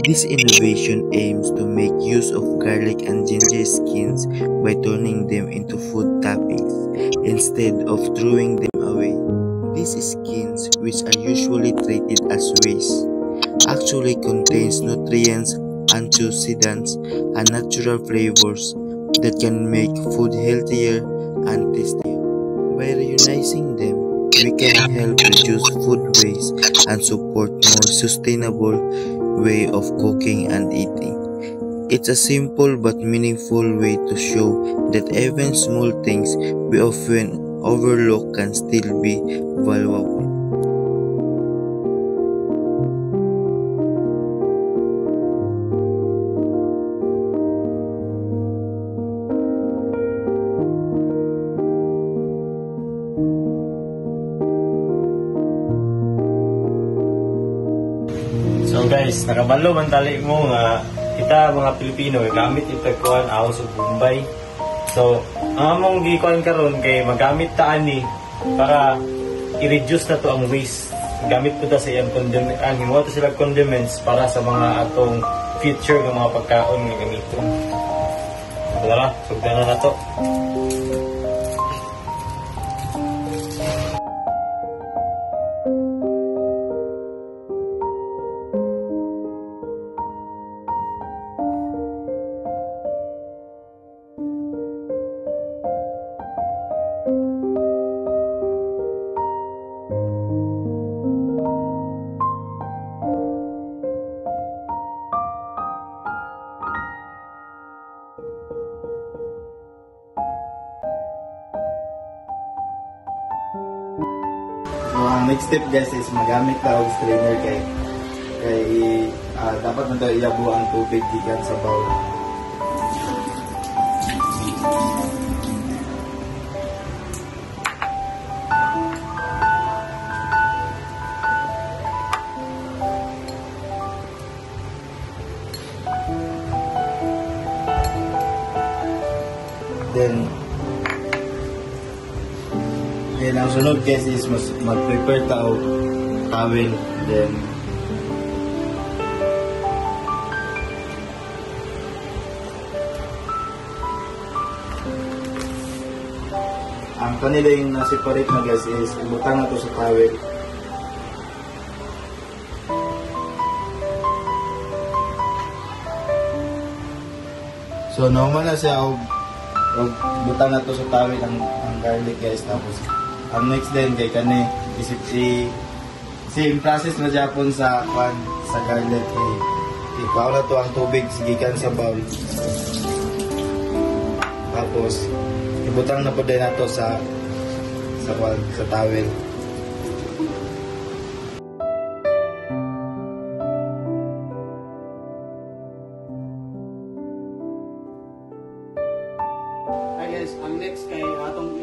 This innovation aims to make use of garlic and ginger skins by turning them into food toppings instead of throwing them away. These skins, which are usually treated as waste, actually contains nutrients, antioxidants, and natural flavors that can make food healthier and tastier. By reusing them, we can help reduce food waste and support more sustainable way of cooking and eating. It's a simple but meaningful way to show that even small things we often overlook can still be valuable. So guys, nakabalo man tali mo nga kita mga Pilipino gamit ito kuan aos ug Bombay. So, ang among gikuan karon kay magamit ta ani para i-reduce na to ang waste. Gamit ko ta sa iyang condiment, ang himuha to sila condiments para sa mga atong future nga mga pagkaon nga gamiton. Tara, sugdan na to. So, ang next step guys is magamit ka og strainer kay dapat na tayo iabo ang tubig gikan sa bowl. Then ang sunod guys is mag-prepare ta og towel. Then ang kanila yung na-separate na guys is ibutang na to sa towel. So normal na siya og butang na to sa towel ang garlic guys. Tapos ang next din kay kani isip same process na Japon sa garlic ipaw na to ang tubig gikan sa bowl. Tapos ibutang na po din nato sa towel. Guys, ang next kay atong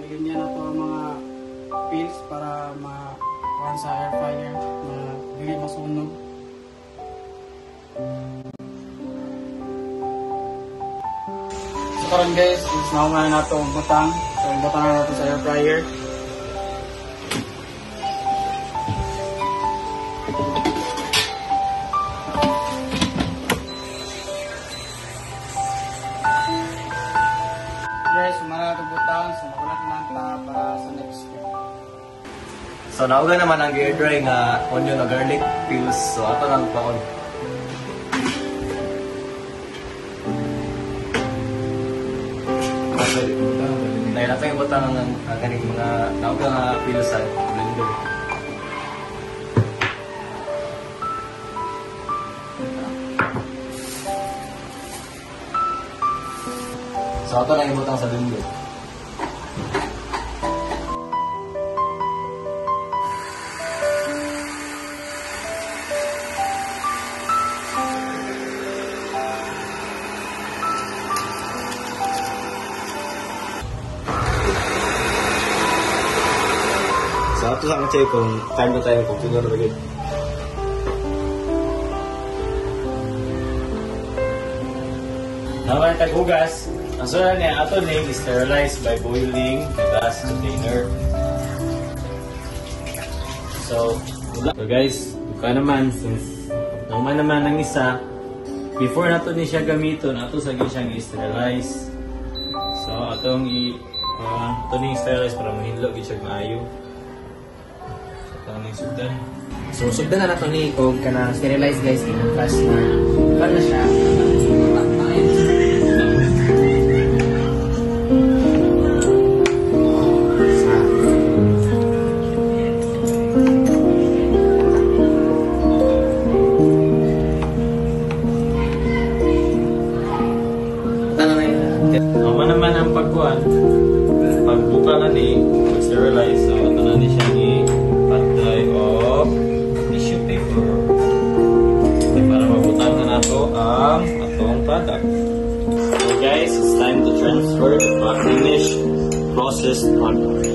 ganyan na to ang mga pills para ma-run sa air fryer na dili masunog. So karon guys, is naunga na nato ang butang. So butang na nato sa air fryer. Guys, sumara ito butang, so makulat lang ta para sa next step. So nauga naman ang air dry nga onion o garlic peels. So ato lang paon. Dahil natin yung butang ng kaning mga nauga nga peels sa blender. So ato lang yung butang sa blender. So ato sa check kung time na tayo kung sino na bagay. Naman ang tag-ugas. Ang sunod niya, ato ning sterilized by boiling the glass container. So guys, naman, since naman ang isa, before nato ni siya gamiton, ato sa siyang i-sterilize. So, atong ito ni sterilize para mahilo gid siya maayo. So, ito ni sugdan. So sugdan na nato ni og kana sterilize guys plus na para siya. Naman naman ang pagkuhan, pagbuka na ni, pag-sterilize, so ito na ni siya ni patay of tissue paper. Para mabutang na nato ang atong product. So guys, it's time to transfer the finished processed product.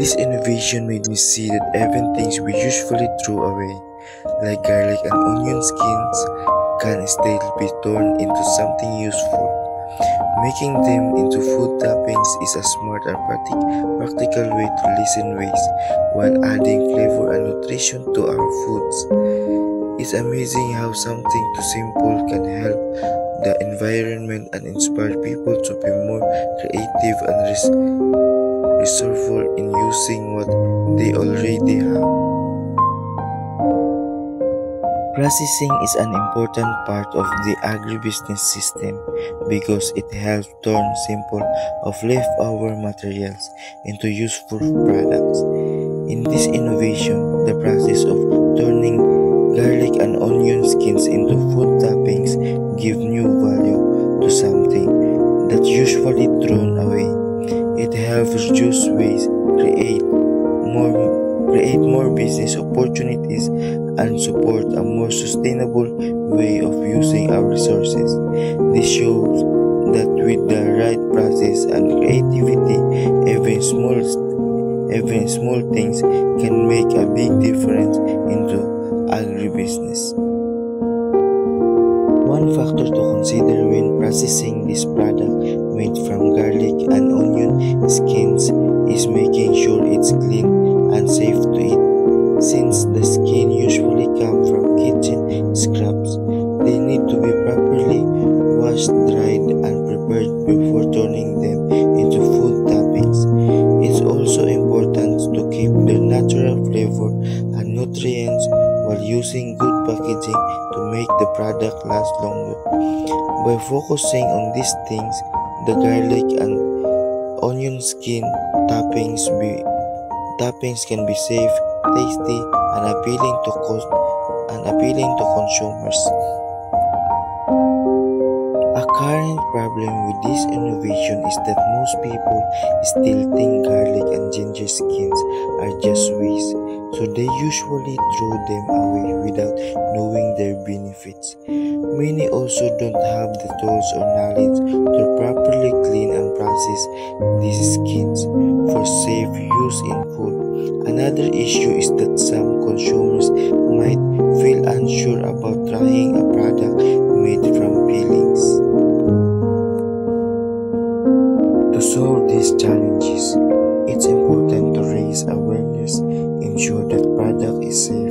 This innovation made me see that even things we usually throw away, like garlic and onion skins, can still be turned into something useful. Making them into food toppings is a smart and practical way to lessen waste while adding flavor and nutrition to our foods. It's amazing how something too simple can help the environment and inspire people to be more creative and resourceful in using what they already have. Processing is an important part of the agribusiness system because it helps turn simple of leftover materials into useful products. In this innovation, the process of turning garlic and onion skins into food toppings give new value to something that's usually thrown away. It helps reduce waste, create more business opportunities, and support a more sustainable way of using our resources. This shows that with the right process and creativity, even small things can make a big difference into agribusiness. One factor to consider when processing this product made from garlic and onion skins is making sure it's clean and safe to eat. Since the skin usually come from kitchen scraps, they need to be properly washed, dried, and prepared before turning them into food toppings. It's also important to keep their natural flavor and nutrients while using good packaging to make the product last longer. By focusing on these things, the garlic and onion skin toppings can be safe, tasty, and appealing to consumers. A current problem with this innovation is that most people still think garlic and ginger skins are just waste, so they usually throw them away without knowing their benefits. Many also don't have the tools or knowledge to properly clean and process these skins for safe use in food. Another issue is that some consumers might feel unsure about trying a product made from peelings. To solve these challenges, it's important to raise awareness, ensure that product is safe,